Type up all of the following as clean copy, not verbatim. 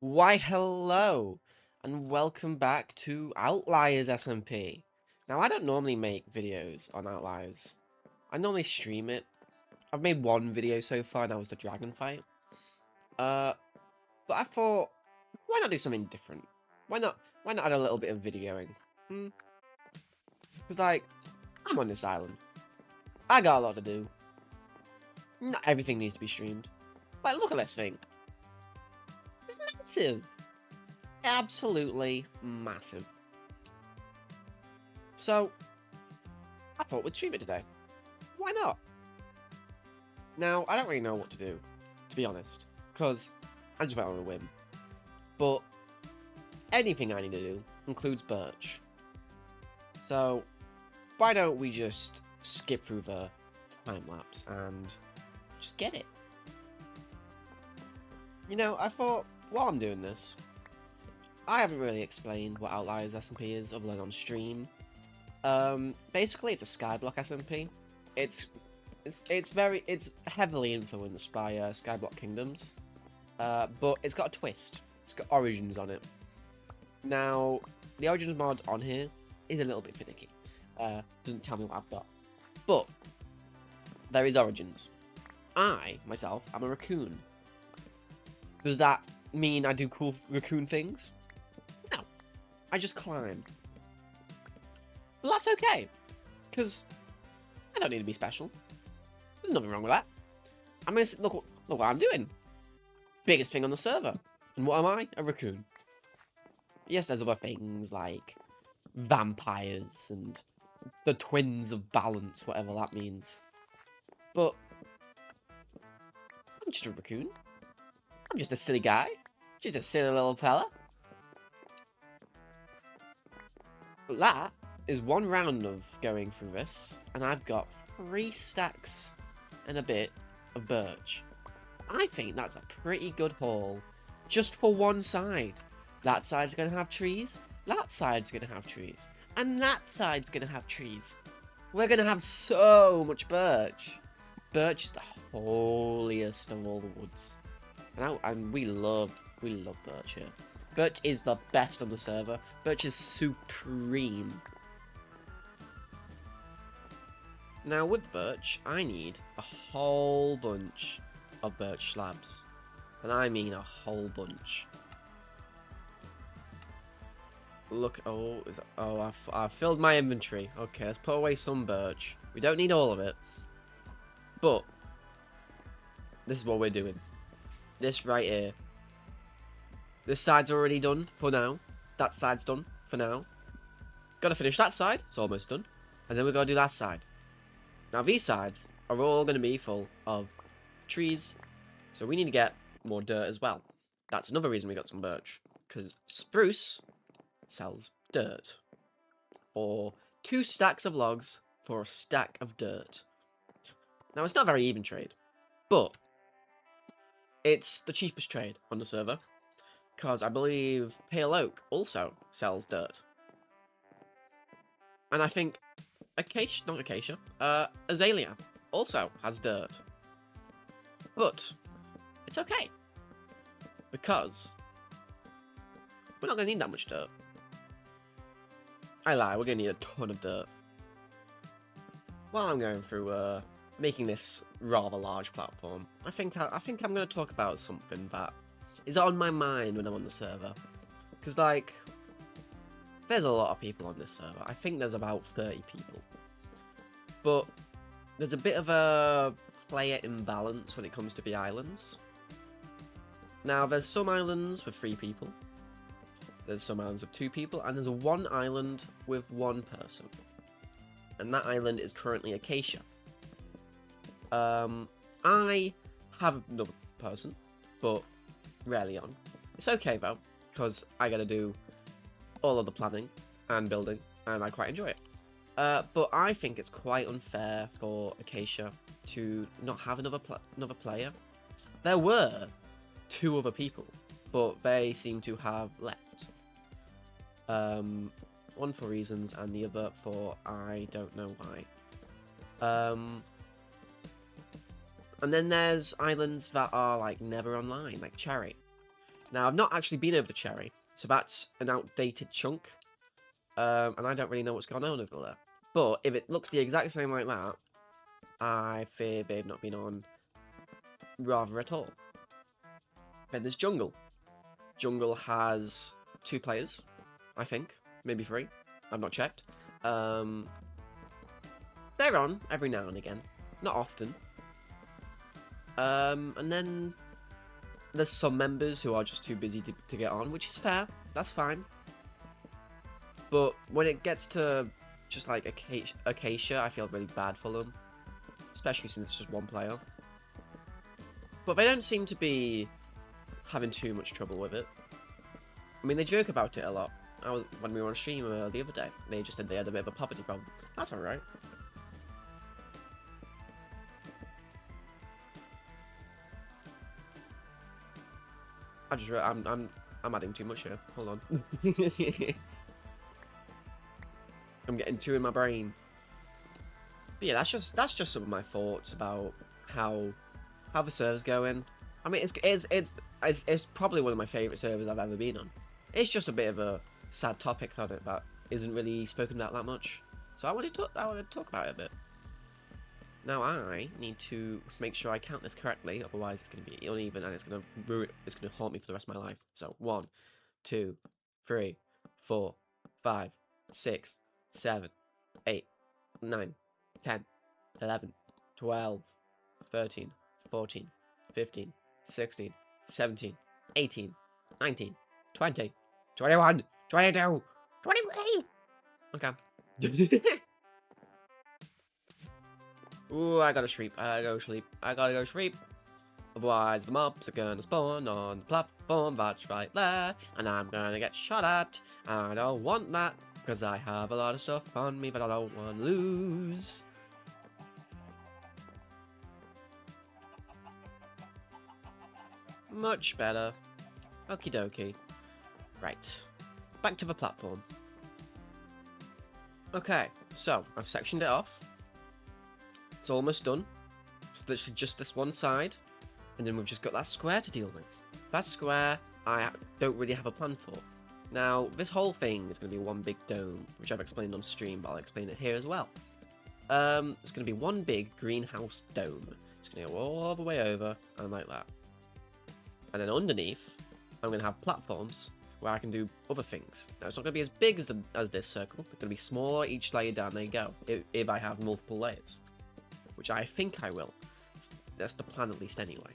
Why, hello, and welcome back to Outliers SMP. Now, I don't normally make videos on Outliers. I normally stream it. I've made one video so far, and that was the dragon fight. But I thought, why not do something different? Why not add a little bit of videoing? Because, like, I'm on this island. I got a lot to do. Not everything needs to be streamed. Like, look at this thing. It's massive. Absolutely massive. So, I thought we'd stream it today. Why not? Now, I don't really know what to do, to be honest, because I just went on a whim. But anything I need to do includes birch. So, why don't we just skip through the time lapse and just get it? You know, I thought, while I'm doing this, I haven't really explained what Outliers SMP is other than on stream. Basically, it's a Skyblock SMP. It's heavily influenced by Skyblock Kingdoms, but it's got a twist. It's got Origins on it. Now, the Origins mod on here is a little bit finicky. Doesn't tell me what I've got, but there is Origins. I myself am a raccoon. Does that mean I do cool raccoon things? No, I just climb. But that's okay, because I don't need to be special. There's nothing wrong with that. I'm gonna look what I'm doing. Biggest thing on the server. And what am I? A raccoon. Yes, there's other things like vampires and the twins of balance, whatever that means. But I'm just a raccoon. I'm just a silly guy. Just a silly little fella. But that is one round of going through this, and I've got 3 stacks and a bit of birch. I think that's a pretty good haul, just for one side. That side's going to have trees, that side's going to have trees, and that side's going to have trees. We're going to have so much birch. Birch is the holiest of all the woods. And we love birch here. Birch is the best on the server. Birch is supreme. Now with birch, I need a whole bunch of birch slabs. And I mean a whole bunch. Look, I've filled my inventory. Okay, let's put away some birch. We don't need all of it. But this is what we're doing. This right here. This side's already done for now. That side's done for now. Gotta finish that side. It's almost done. And then we're gonna do that side. Now these sides are all gonna be full of trees. So we need to get more dirt as well. That's another reason we got some birch. Because spruce sells dirt. Or 2 stacks of logs for a stack of dirt. Now it's not a very even trade. But it's the cheapest trade on the server. Because I believe Pale Oak also sells dirt. And I think Azalea also has dirt. But it's okay. Because we're not going to need that much dirt. I lie, we're going to need a ton of dirt. While I'm going through making this rather large platform, I think I'm going to talk about something that is on my mind when I'm on the server. Because, like, there's a lot of people on this server. I think there's about 30 people. But there's a bit of a player imbalance when it comes to the islands. Now, there's some islands with 3 people. There's some islands with 2 people. And there's one island with 1 person. And that island is currently Acacia. I have another person, but rarely on. It's okay though, because I gotta do all of the planning and building, and I quite enjoy it. But I think it's quite unfair for Acacia to not have another player. There were 2 other people, but they seem to have left. One for reasons, and the other for I don't know why. And then there's islands that are like never online, like Cherry. Now, I've not actually been over the cherry, so that's an outdated chunk. And I don't really know what's going on over there. But if it looks the exact same like that, I fear they've not been on rather at all. Then there's Jungle. Jungle has 2 players, I think. Maybe 3. I've not checked. They're on every now and again. Not often. And then there's some members who are just too busy to get on, which is fair. That's fine. But when it gets to just like Acacia, I feel really bad for them. Especially since it's just 1 player. But they don't seem to be having too much trouble with it. I mean, they joke about it a lot. When we were on stream the other day, they just said they had a bit of a poverty problem. That's alright. I'm adding too much here. Hold on. I'm getting 2 in my brain. But yeah, that's just some of my thoughts about how the server's going. I mean, it's probably one of my favourite servers I've ever been on. It's just a bit of a sad topic on it that isn't really spoken about that much. So I want to talk about it a bit. Now I need to make sure I count this correctly, otherwise it's going to be uneven and it's going to haunt me for the rest of my life. So 1, 2, 3, 4, 5, 6, 7, 8, 9, 10, 11, 12, 13, 14, 15, 16, 17, 18, 19, 20, 21, 22, 23. Okay. Ooh, I gotta sleep. I gotta go sleep. Otherwise, the mobs are gonna spawn on the platform that's right there, and I'm gonna get shot at. I don't want that, because I have a lot of stuff on me, but I don't want to lose. Much better. Okie dokie. Right. Back to the platform. Okay, so I've sectioned it off. It's almost done. It's literally just this one side. And then we've just got that square to deal with. That square, I don't really have a plan for. Now, this whole thing is going to be one big dome, which I've explained on stream, but I'll explain it here as well. It's going to be one big greenhouse dome. It's going to go all the way over, and like that. And then underneath, I'm going to have platforms where I can do other things. Now, it's not going to be as big as this circle. It's going to be smaller each layer down they go, if I have multiple layers. Which I think I will. That's the plan, at least, anyway.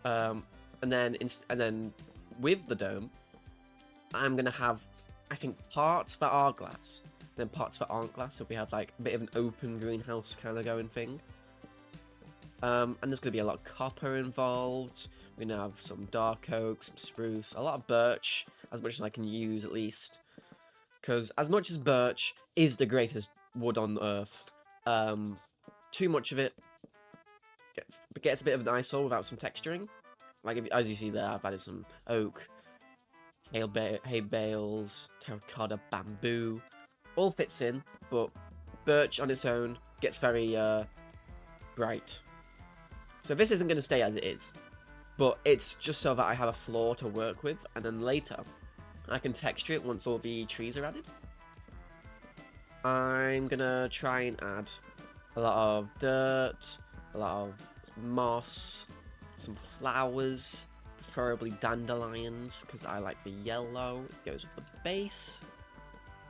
And then with the dome, I'm going to have, I think, parts that are glass, then parts that aren't glass, so we have like a bit of an open greenhouse kind of going thing. And there's going to be a lot of copper involved. We're going to have some dark oak, some spruce, a lot of birch, as much as I can use at least. Because as much as birch is the greatest wood on earth, too much of it gets a bit of an eyesore without some texturing. Like, as you see there, I've added some oak, hay bales, terracotta, bamboo. All fits in, but birch on its own gets very bright. So this isn't going to stay as it is, but it's just so that I have a floor to work with, and then later I can texture it once all the trees are added. I'm going to try and add a lot of dirt, a lot of moss, some flowers, preferably dandelions, because I like the yellow. It goes with the base.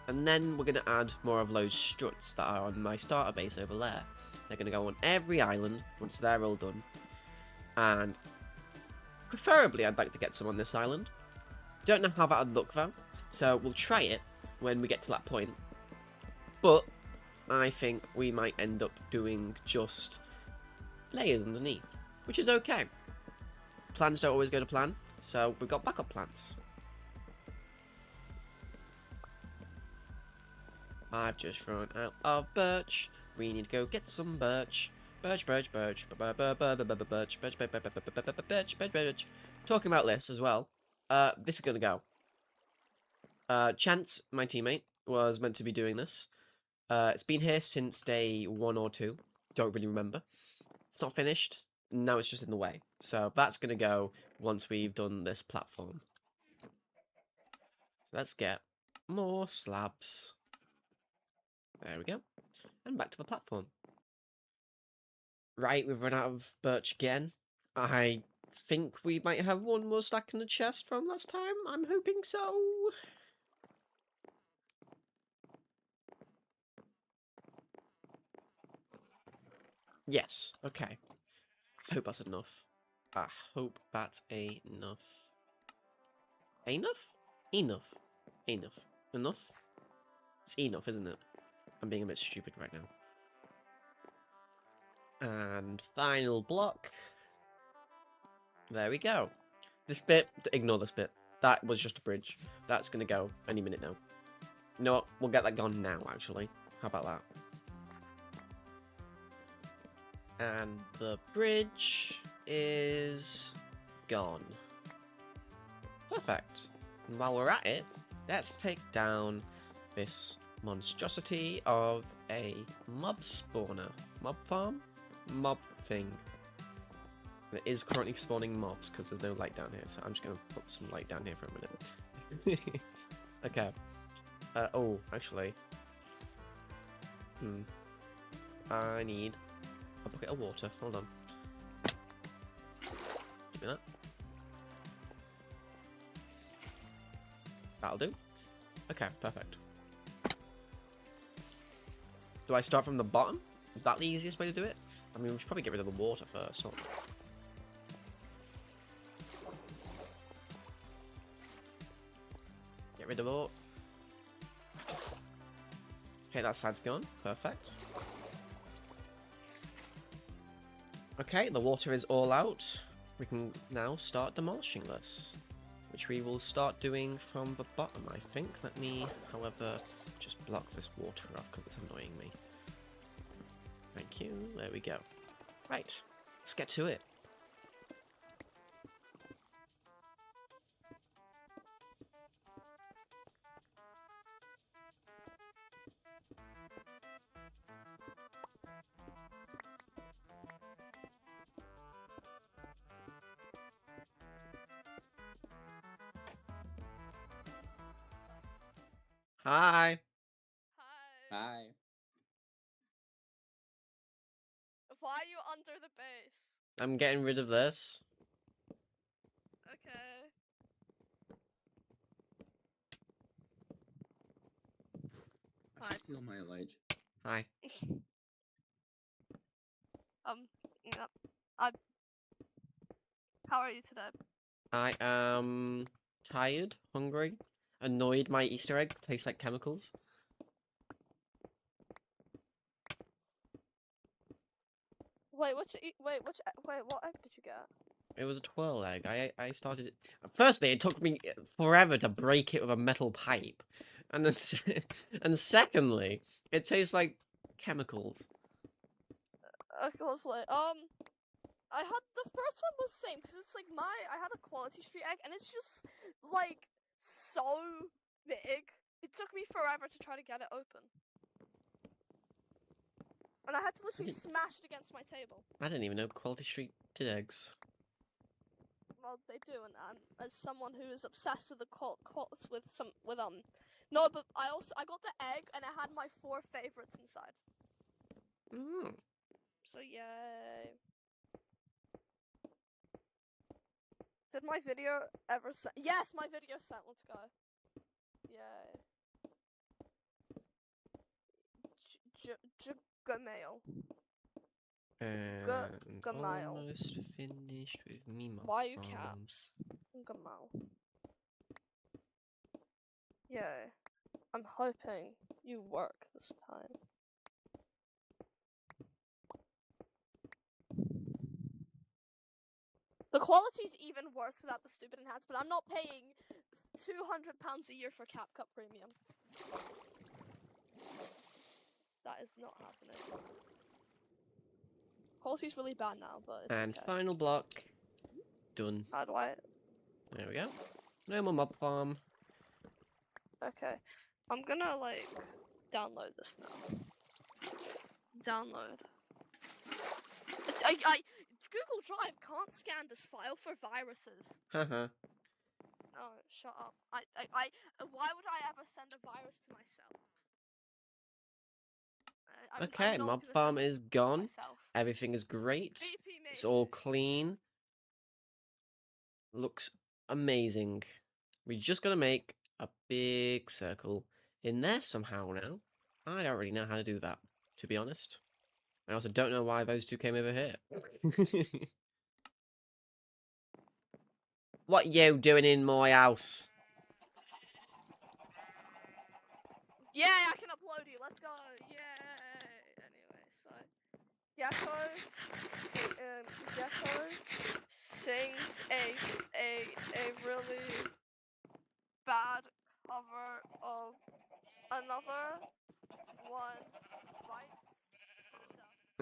And then we're going to add more of those struts that are on my starter base over there. They're going to go on every island once they're all done. And preferably I'd like to get some on this island. Don't know how that would look though, so we'll try it when we get to that point. But I think we might end up doing just layers underneath, which is okay. Plans don't always go to plan, so we've got backup plans. I've just run out of birch. We need to go get some birch. Birch. Talking about this as well. This is gonna go. Chance, my teammate, was meant to be doing this. It's been here since day 1 or 2. Don't really remember. It's not finished. now it's just in the way. So that's going to go once we've done this platform. So let's get more slabs. There we go. And back to the platform. Right, we've run out of birch again. I think we might have one more stack in the chest from last time. I'm hoping so. Yes, okay. I hope that's enough. I hope that's enough. Enough? Enough. Enough. Enough? It's enough, isn't it? I'm being a bit stupid right now. And final block. There we go. This bit, ignore this bit. That was just a bridge. That's going to go any minute now. You know what? We'll get that gone now, actually. How about that? And the bridge is gone. Perfect. And while we're at it, let's take down this monstrosity of a mob spawner. Mob farm? Mob thing. And it is currently spawning mobs because there's no light down here, so I'm just going to put some light down here for a minute. Okay. Oh, actually. I need a bucket of water. Hold on. Give me that. That'll do. Okay, perfect. Do I start from the bottom? Is that the easiest way to do it? I mean, we should probably get rid of the water first. Hold on. Get rid of all. Okay, that side's gone. Perfect. Okay, the water is all out. We can now start demolishing this, which we will start doing from the bottom, I think. Let me, however, just block this water off because it's annoying me. Thank you. There we go. Right, let's get to it. Hi. Hi. Hi. Why are you under the base? I'm getting rid of this. Okay. I Hi. feel my ledge. Hi. Yeah. How are you today? I am tired, hungry, annoyed my Easter egg tastes like chemicals. Wait, what egg did you get? It was a twirl egg. I started it. Firstly, it took me forever to break it with a metal pipe, and then and secondly, it tastes like chemicals. Okay, lovely. I had the first one was the same because it's like I had a quality street egg and it's just like so big. It took me forever to try to get it open. And I had to literally smash it against my table. I didn't even know Quality Street did eggs. Well, they do, and as someone who is obsessed with no, but I got the egg and it had my 4 favorites inside. Mm. So yay. Did my video ever sent? Yes, my video sent. Let's go. Yay. Gmail. And Gmail. almost finished with me. Why are you caps? Gmail. Yay. I'm hoping you work this time. The quality's even worse without the stupid enhance, but I'm not paying £200 a year for CapCut Premium. That is not happening. Quality's really bad now, but it's And okay. final block. Done. How do I... There we go. No more mob farm. Okay. I'm gonna, like, download this now. Download. Google Drive can't scan this file for viruses. Haha. Oh, shut up. Why would I ever send a virus to myself? Okay, I'm not mob gonna farm send it is to gone. myself. Everything is great. VP It's me. all clean. Looks amazing. We're just gonna make a big circle in there somehow now. I don't really know how to do that, to be honest. I also don't know why those two came over here. What you doing in my house? Yeah, I can upload you. Let's go. Yay. Anyway, so Gecko sings a really bad cover of another one right.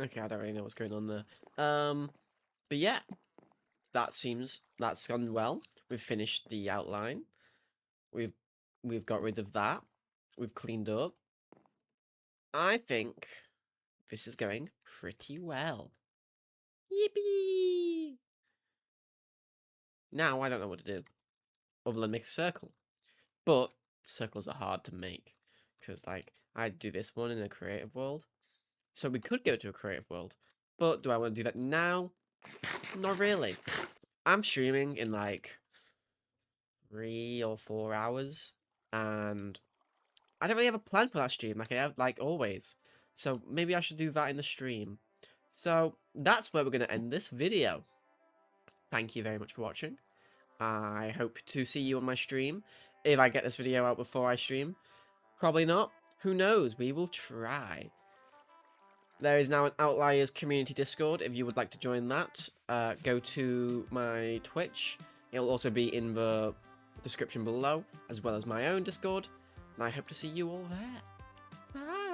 Okay, I don't really know what's going on there. But yeah, that's gone well. We've finished the outline. We've got rid of that. We've cleaned up. I think this is going pretty well. Yippee! Now I don't know what to do other than make a circle. But circles are hard to make because, like, I do this one in a creative world. So we could go to a creative world. But do I want to do that now? Not really. I'm streaming in like 3 or 4 hours, and I don't really have a plan for that stream like I have like always. So maybe I should do that in the stream. So that's where we're going to end this video. Thank you very much for watching. I hope to see you on my stream if I get this video out before I stream. Probably not. Who knows? We will try. There is now an Outliers community Discord. If you would like to join that, go to my Twitch. It'll also be in the description below, as well as my own Discord. And I hope to see you all there. Bye!